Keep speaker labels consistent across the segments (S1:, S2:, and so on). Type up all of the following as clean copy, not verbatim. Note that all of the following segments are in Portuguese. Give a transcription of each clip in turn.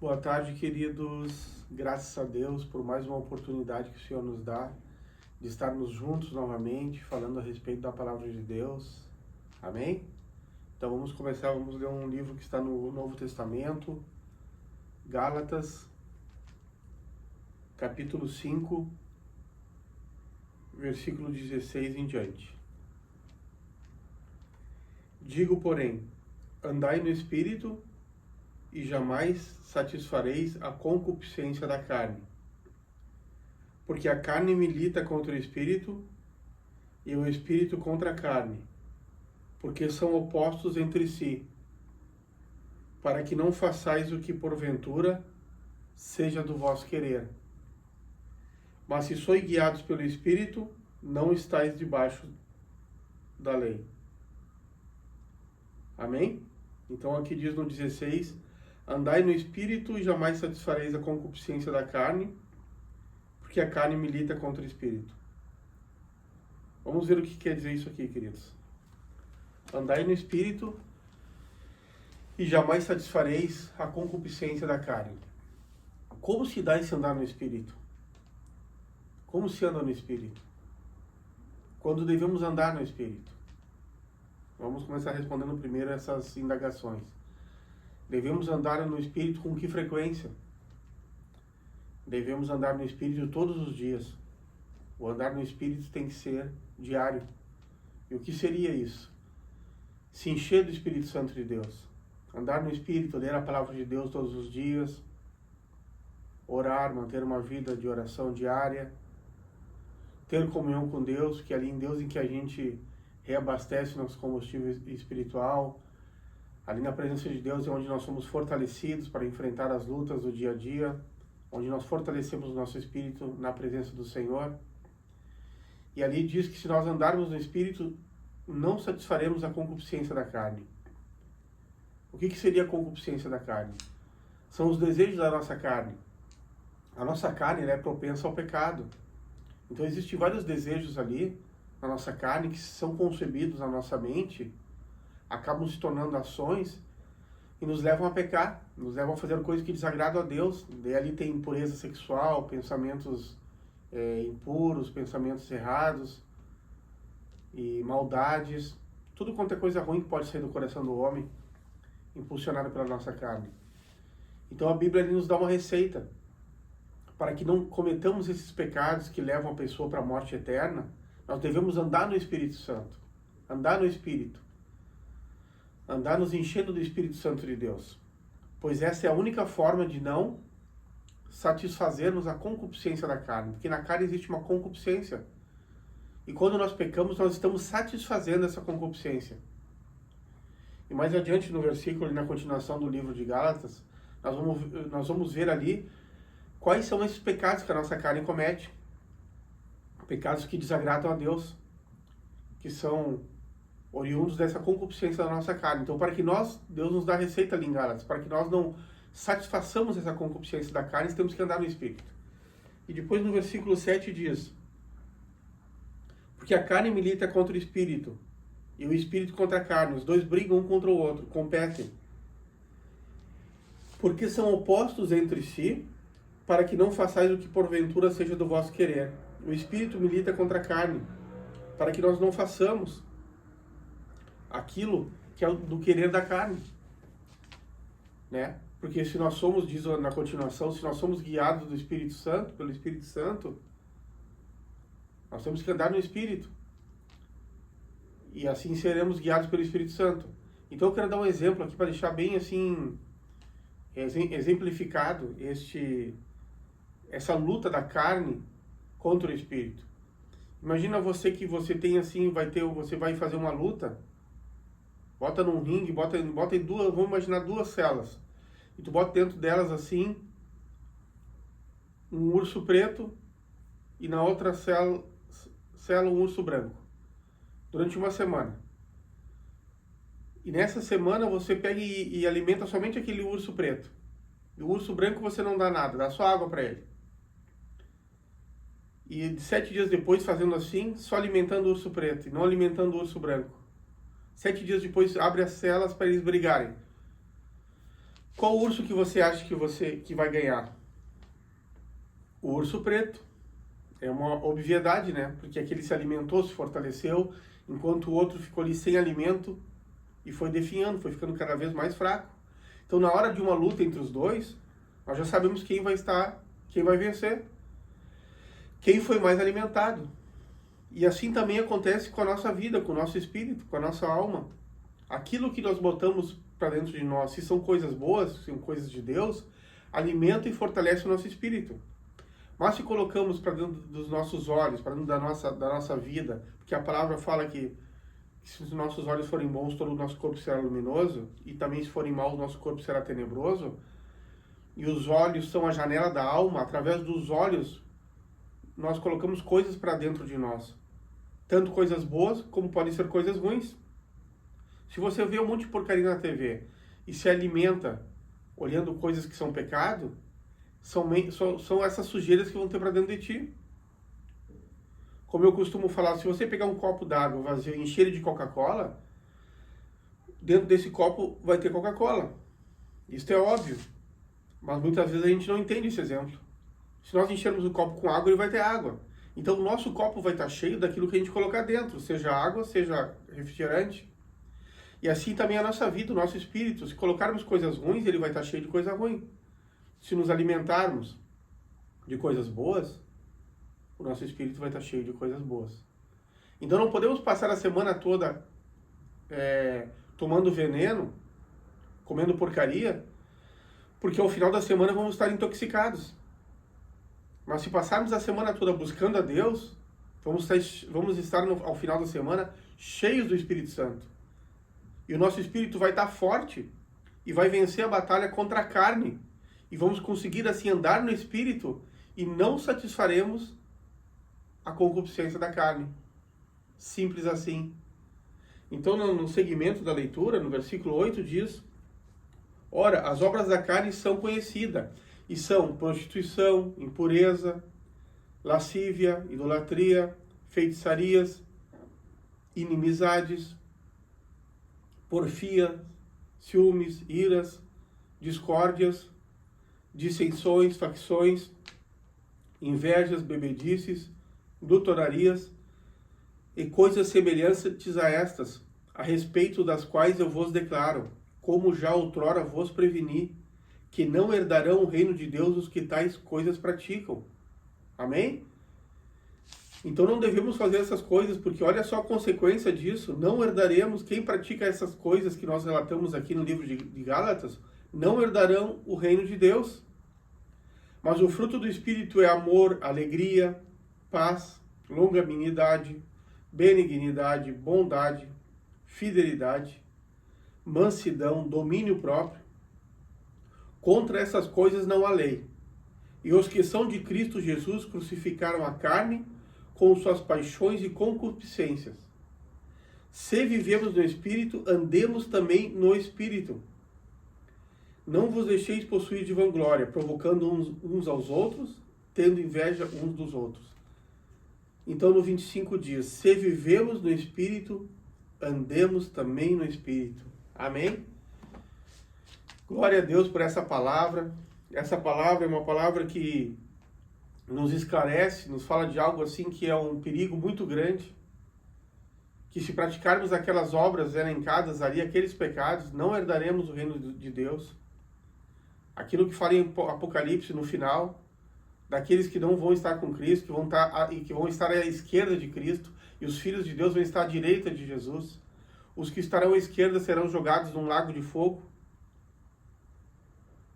S1: Boa tarde, queridos. Graças a Deus por mais uma oportunidade que o Senhor nos dá de estarmos juntos novamente, falando a respeito da palavra de Deus. Amém? Então vamos começar, vamos ler um livro que está no Novo Testamento, Gálatas, capítulo 5, versículo 16 em diante. Digo, porém, andai no Espírito e jamais satisfareis a concupiscência da carne. Porque a carne milita contra o Espírito e o Espírito contra a carne, porque são opostos entre si, para que não façais o que porventura seja do vosso querer. Mas se sois guiados pelo Espírito, não estáis debaixo da lei. Amém? Então aqui diz no 16, andai no Espírito e jamais satisfareis a concupiscência da carne, porque a carne milita contra o Espírito. Vamos ver o que quer dizer isso aqui, queridos. Andai no Espírito e jamais satisfareis a concupiscência da carne. Como se dá esse andar no Espírito? Como se anda no Espírito? Quando devemos andar no Espírito? Vamos começar respondendo primeiro essas indagações. Devemos andar no Espírito com que frequência? Devemos andar no Espírito todos os dias. O andar no Espírito tem que ser diário. E o que seria isso? Se encher do Espírito Santo de Deus. Andar no Espírito, ler a palavra de Deus todos os dias, orar, manter uma vida de oração diária, ter comunhão com Deus, que é ali em Deus em que a gente reabastece nosso combustível espiritual. Ali na presença de Deus é onde nós somos fortalecidos para enfrentar as lutas do dia a dia, onde nós fortalecemos o nosso espírito na presença do Senhor. E ali diz que se nós andarmos no Espírito, não satisfaremos a concupiscência da carne. O que seria a concupiscência da carne? São os desejos da nossa carne. A nossa carne é propensa ao pecado. Então existem vários desejos ali na nossa carne que são concebidos na nossa mente, acabam se tornando ações e nos levam a pecar, nos levam a fazer coisas que desagradam a Deus. Daí ali tem impureza sexual, pensamentos impuros, pensamentos errados e maldades, tudo quanto é coisa ruim que pode sair do coração do homem, impulsionado pela nossa carne. Então a Bíblia ali nos dá uma receita para que não cometamos esses pecados que levam a pessoa para a morte eterna. Nós devemos andar no Espírito Santo, andar no Espírito, andar nos enchendo do Espírito Santo de Deus, pois essa é a única forma de não satisfazermos a concupiscência da carne, porque na carne existe uma concupiscência, e quando nós pecamos, nós estamos satisfazendo essa concupiscência. E mais adiante no versículo, na continuação do livro de Gálatas, nós vamos ver ali quais são esses pecados que a nossa carne comete, pecados que desagradam a Deus, que são oriundos dessa concupiscência da nossa carne. Então, para que Deus nos dá a receita ali em Gálatas, para que nós não satisfaçamos essa concupiscência da carne, temos que andar no Espírito. E depois no versículo 7 diz, porque a carne milita contra o Espírito, e o Espírito contra a carne, os dois brigam um contra o outro, competem. Porque são opostos entre si, para que não façais o que porventura seja do vosso querer. O Espírito milita contra a carne, para que nós não façamos aquilo que é do querer da carne, né? Porque se nós somos, diz na continuação, se nós somos guiados do Espírito Santo, pelo Espírito Santo, nós temos que andar no Espírito. E assim seremos guiados pelo Espírito Santo. Então eu quero dar um exemplo aqui para deixar bem assim exemplificado essa luta da carne contra o Espírito. Imagina você que você tem assim, você vai fazer uma luta, bota num ringue, bota em duas, vamos imaginar duas celas, e tu bota dentro delas assim, um urso preto, e na outra cela um urso branco, durante uma semana. E nessa semana você pega e alimenta somente aquele urso preto. E o urso branco você não dá nada, dá só água para ele. E 7 dias depois, fazendo assim, só alimentando o urso preto e não alimentando o urso branco. 7 dias depois, abre as celas para eles brigarem. Qual urso que você acha que vai ganhar? O urso preto. É uma obviedade, né? Porque aquele se alimentou, se fortaleceu, enquanto o outro ficou ali sem alimento e foi definhando, foi ficando cada vez mais fraco. Então, na hora de uma luta entre os dois, nós já sabemos quem vai vencer, quem foi mais alimentado. E assim também acontece com a nossa vida, com o nosso espírito, com a nossa alma. Aquilo que nós botamos para dentro de nós, se são coisas boas, se são coisas de Deus, alimenta e fortalece o nosso espírito. Mas se colocamos para dentro dos nossos olhos, para dentro da nossa vida, porque a palavra fala que se os nossos olhos forem bons, todo o nosso corpo será luminoso, e também se forem maus, o nosso corpo será tenebroso, e os olhos são a janela da alma, através dos olhos nós colocamos coisas para dentro de nós, tanto coisas boas como podem ser coisas ruins. Se você vê um monte de porcaria na TV e se alimenta olhando coisas que são pecado, são essas sujeiras que vão ter para dentro de ti. Como eu costumo falar, se você pegar um copo d'água vazio e encher ele de Coca-Cola, dentro desse copo vai ter Coca-Cola. Isso é óbvio. Mas muitas vezes a gente não entende esse exemplo. Se nós enchermos o copo com água, ele vai ter água. Então o nosso copo vai estar cheio daquilo que a gente colocar dentro, seja água, seja refrigerante. E assim também a nossa vida, o nosso espírito. Se colocarmos coisas ruins, ele vai estar cheio de coisa ruim. Se nos alimentarmos de coisas boas, o nosso espírito vai estar cheio de coisas boas. Então não podemos passar a semana toda tomando veneno, comendo porcaria, porque ao final da semana vamos estar intoxicados. Mas se passarmos a semana toda buscando a Deus, vamos estar ao final da semana cheios do Espírito Santo. E o nosso espírito vai estar forte e vai vencer a batalha contra a carne. E vamos conseguir assim andar no espírito e não satisfaremos a concupiscência da carne. Simples assim. Então, no segmento da leitura, no versículo 8 diz: ora, as obras da carne são conhecidas, e são prostituição, impureza, lascívia, idolatria, feitiçarias, inimizades, porfia, ciúmes, iras, discórdias, dissensões, facções, invejas, bebedices, glutonarias e coisas semelhantes a estas, a respeito das quais eu vos declaro, como já outrora vos preveni, que não herdarão o reino de Deus os que tais coisas praticam. Amém? Então não devemos fazer essas coisas, porque olha só a consequência disso. Não herdaremos, quem pratica essas coisas que nós relatamos aqui no livro de Gálatas, não herdarão o reino de Deus. Mas o fruto do Espírito é amor, alegria, paz, longanimidade, benignidade, bondade, fidelidade, mansidão, domínio próprio. Contra essas coisas não há lei. E os que são de Cristo Jesus crucificaram a carne com suas paixões e concupiscências. Se vivemos no Espírito, andemos também no Espírito. Não vos deixeis possuir de vanglória, provocando uns aos outros, tendo inveja uns dos outros. Então no 25 diz: se vivemos no Espírito, andemos também no Espírito. Amém? Glória a Deus por essa palavra. Essa palavra é uma palavra que nos esclarece, nos fala de algo assim que é um perigo muito grande, que se praticarmos aquelas obras elencadas ali, aqueles pecados, não herdaremos o reino de Deus. Aquilo que fala em Apocalipse no final, daqueles que não vão estar com Cristo, que vão estar à esquerda de Cristo, e os filhos de Deus vão estar à direita de Jesus. Os que estarão à esquerda serão jogados num lago de fogo,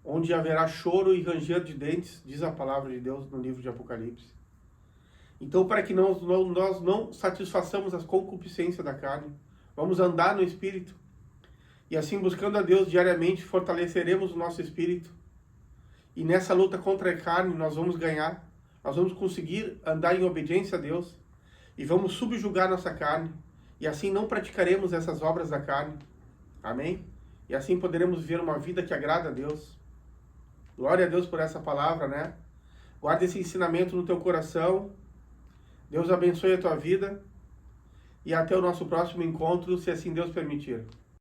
S1: onde haverá choro e ranger de dentes, diz a palavra de Deus no livro de Apocalipse. Então, para que nós não satisfaçamos as concupiscências da carne, vamos andar no Espírito. E assim, buscando a Deus diariamente, fortaleceremos o nosso Espírito. E nessa luta contra a carne, nós vamos ganhar. Nós vamos conseguir andar em obediência a Deus. E vamos subjugar nossa carne. E assim não praticaremos essas obras da carne. Amém? E assim poderemos viver uma vida que agrada a Deus. Glória a Deus por essa palavra, né? Guarda esse ensinamento no teu coração. Deus abençoe a tua vida. E até o nosso próximo encontro, se assim Deus permitir.